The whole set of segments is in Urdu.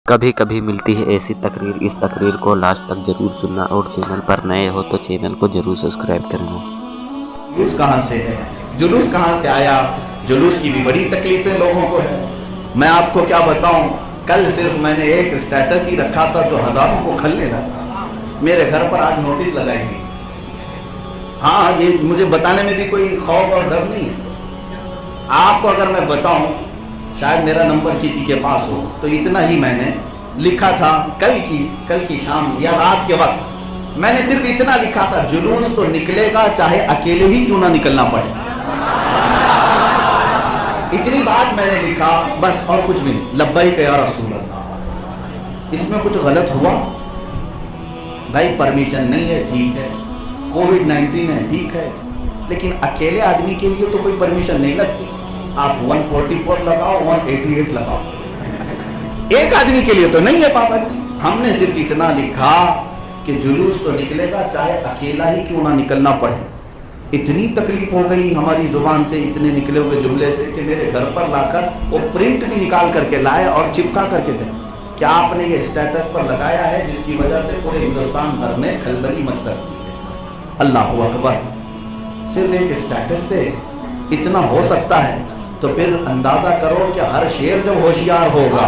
کبھی کبھی ملتی ہے ایسی تقریر، اس تقریر کو لاسٹ تک ضرور سننا، اور چینل پر نئے ہو تو چینل کو ضرور سبسکرائب کرنا۔ جلوس کہاں سے ہے؟ جلوس کہاں سے آیا؟ جلوس کی بھی بڑی تکلیفیں لوگوں کو ہے۔ میں آپ کو کیا بتاؤں، کل صرف میں نے ایک اسٹیٹس ہی رکھا تھا جو ہزاروں کو کھلنے لگا۔ میرے گھر پر آج نوٹس لگائیں گے۔ ہاں، یہ مجھے بتانے میں بھی کوئی خوف اور ڈر نہیں ہے۔ آپ کو اگر میں بتاؤں، شاید میرا نمبر کسی کے پاس ہو، تو اتنا ہی میں نے لکھا تھا کل کی شام یا رات کے وقت میں نے صرف اتنا لکھا تھا، جلوس تو نکلے گا چاہے اکیلے ہی کیوں نہ نکلنا پڑے۔ اتنی بات میں نے لکھا، بس، اور کچھ بھی نہیں۔ لبیک یا رسول اللہ۔ اس میں کچھ غلط ہوا؟ بھائی پرمیشن نہیں ہے، ٹھیک ہے، کووڈ-19 ہے، ٹھیک ہے، لیکن اکیلے آدمی کے لیے تو کوئی پرمیشن نہیں لگتی۔ آپ 144 لگاؤ، 188 لگاؤ، ایک آدمی کے لیے تو نہیں ہے پابندی۔ ہم نے صرف اتنا لکھا کہ جلوس تو نکلے گا چاہے اکیلا ہی کیوں نہ نکلنا پڑے۔ اتنی تکلیف ہو گئی ہماری زبان سے اتنے نکلے ہوئے جملے سے کہ میرے گھر پر لا کر وہ پرنٹ بھی نکال کر کے لائے اور چپکا کر کے دے۔ کیا آپ نے یہ اسٹیٹس پر لگایا ہے جس کی وجہ سے پورے ہندوستان بھر میں کھلبلی مچ سکتی ہے؟ اللہ اکبر! صرف ایک اسٹیٹس سے اتنا ہو سکتا ہے تو پھر اندازہ کرو کہ ہر شیر جب ہوشیار ہوگا،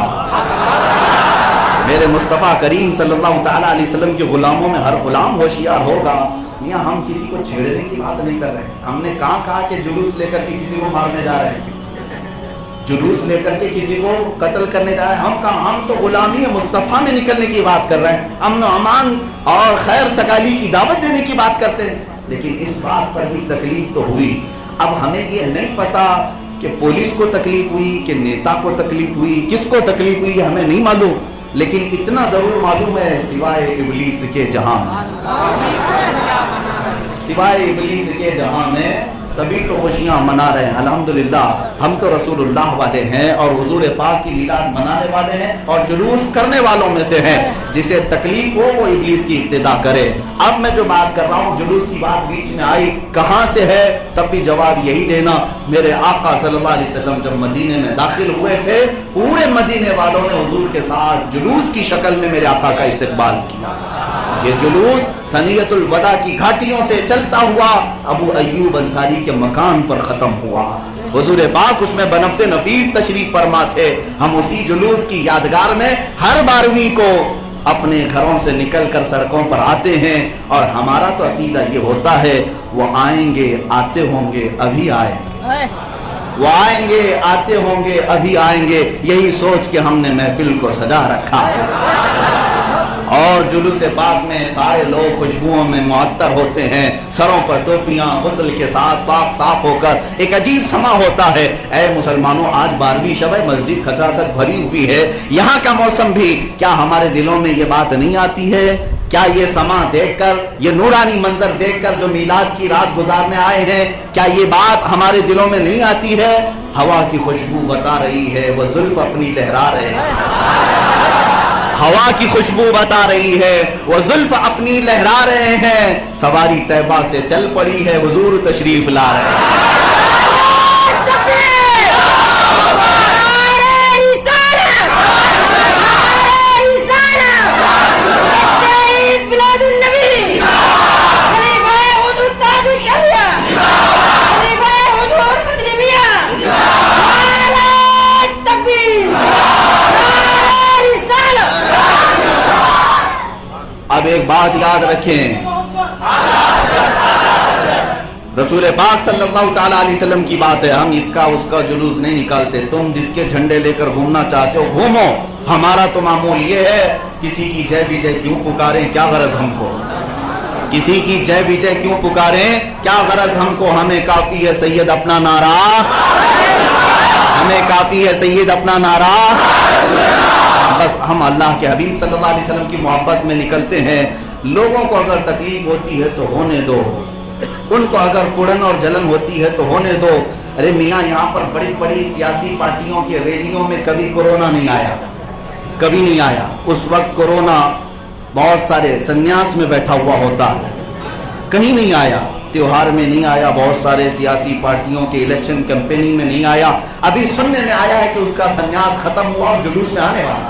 میرے مصطفیٰ کریم صلی اللہ تعالیٰ علیہ وسلم کے غلاموں میں ہر غلام ہوشیار ہوگا۔ میاں ہم کسی کو چھیڑنے کی بات نہیں کر رہے۔ ہم نے کہا کہ جلوس لے کر کے کسی کو مارنے جا رہے ہیں، جلوس لے کر کے کسی کو قتل کرنے جا رہے ہیں۔ ہم تو غلامی مصطفیٰ میں نکلنے کی بات کر رہے ہیں، امن و امان اور خیر سگالی کی دعوت دینے کی بات کرتے ہیں۔ لیکن اس بات پر بھی تکلیف تو ہوئی۔ اب ہمیں یہ نہیں پتا کہ پولیس کو تکلیف ہوئی کہ نیتا کو تکلیف ہوئی، کس کو تکلیف ہوئی ہمیں نہیں معلوم، لیکن اتنا ضرور معلوم ہے سوائے ابلیس کے جہاں میں سبھی تو خوشیاں منا رہے ہیں۔ الحمدللہ ہم تو رسول اللہ والے ہیں اور حضور پاک کی میلاد منانے والے ہیں اور جلوس کرنے والوں میں سے ہیں۔ جسے تکلیف ہو وہ ابلیس کی ابتدا کرے۔ اب میں جو بات کر رہا ہوں، جلوس کی بات بیچ میں آئی، کہاں سے ہے؟ تب بھی جواب یہی دینا، میرے آقا صلی اللہ علیہ وسلم جب مدینے میں داخل ہوئے تھے، پورے مدینے والوں نے حضور کے ساتھ جلوس کی شکل میں میرے آقا کا استقبال کیا۔ یہ جلوس ثنیۃ الوداع کی گھاٹیوں سے چلتا ہوا ابو ایوب انصاری کے مکان پر ختم ہوا۔ حضور پاک اس میں بنفس نفیس تشریف فرما تھے۔ ہم اسی جلوس کی یادگار میں ہر 12ویں کو اپنے گھروں سے نکل کر سڑکوں پر آتے ہیں، اور ہمارا تو عقیدہ یہ ہوتا ہے، وہ آئیں گے، آتے ہوں گے، ابھی آئیں گے، وہ آئیں گے، آتے ہوں گے، ابھی آئیں گے۔ یہی سوچ کے ہم نے محفل کو سجا رکھا ہے۔ اور جلوس پاک میں سارے لوگ خوشبوؤں میں معطر ہوتے ہیں، سروں پر ٹوپیاں، غسل کے ساتھ پاک صاف ہو کر ایک عجیب سما ہوتا ہے۔ اے مسلمانوں، آج 12ویں شب ہے، مسجد کھچاکھچ بھری ہوئی ہے، یہاں کا موسم بھی، کیا ہمارے دلوں میں یہ بات نہیں آتی ہے؟ کیا یہ سما دیکھ کر، یہ نورانی منظر دیکھ کر جو میلاد کی رات گزارنے آئے ہیں، کیا یہ بات ہمارے دلوں میں نہیں آتی ہے؟ ہوا کی خوشبو بتا رہی ہے وہ زلف اپنی لہرا رہے ہیں، ہوا کی خوشبو بتا رہی ہے وہ زلف اپنی لہرا رہے ہیں، سواری طیبہ سے چل پڑی ہے، حضور تشریف لا رہے ہیں۔ اب ایک بات یاد رکھیں، رسول پاک صلی اللہ تعالیٰ علیہ وسلم کی بات ہے، ہم اس کا جلوس نہیں نکالتے۔ تم جس کے جھنڈے لے کر گھومنا چاہتے ہو گھومو، ہمارا تو معمول یہ ہے، کسی کی جے بھی جے کیوں پکاریں، کیا غرض ہم کو؟ کسی کی جے بھی جے کیوں پکاریں، کیا غرض ہم کو؟ ہمیں کافی ہے سید اپنا نعرہ، ہمیں کافی ہے سید اپنا نعرہ۔ بس ہم اللہ کے حبیب صلی اللہ علیہ وسلم کی محبت میں نکلتے ہیں۔ لوگوں کو اگر تکلیف ہوتی ہے تو ہونے دو، ان کو اگر کڑن اور جلن ہوتی ہے تو ہونے دو۔ ارے میاں، یہاں پر بڑی بڑی سیاسی پارٹیوں کی ریلیوں میں کبھی کورونا نہیں آیا، کبھی نہیں آیا۔ اس وقت کورونا بہت سارے سنیاس میں بیٹھا ہوا ہوتا ہے، کہیں نہیں آیا۔ تیوہار میں نہیں آیا، بہت سارے سیاسی پارٹیوں کے الیکشن کیمپیننگ میں نہیں آیا۔ ابھی سننے میں آیا ہے کہ اس کا سنیاس ختم ہوا اور جلوس میں آنے والا۔